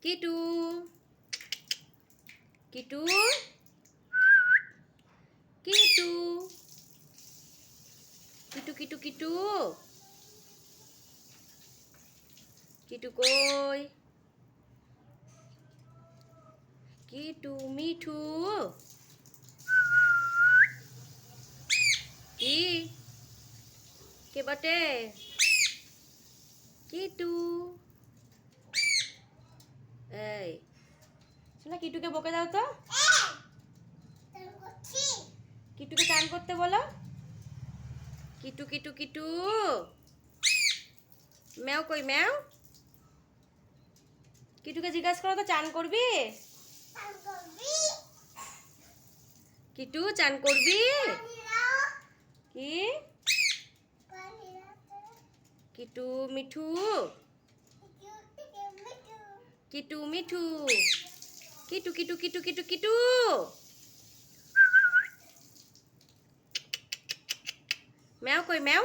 কিটু কিটু কিটু কিটু কিটু কিটু কিটু কই কিটু মিঠু কি কে বটে কিটু এই শোনা কিটুকে বকে দাও তো কিটুকে চান করতে বলো কিটু কিটু কিটু ম্যাও কই ম্যাও কিটুকে জিজ্ঞাসা করো তো চান করবি কিটু চান করবি কি কিটু মিঠু কিটু মিঠু কিটু কিটু কিটু কিটু কিটু ম্যাও কই ম্যাও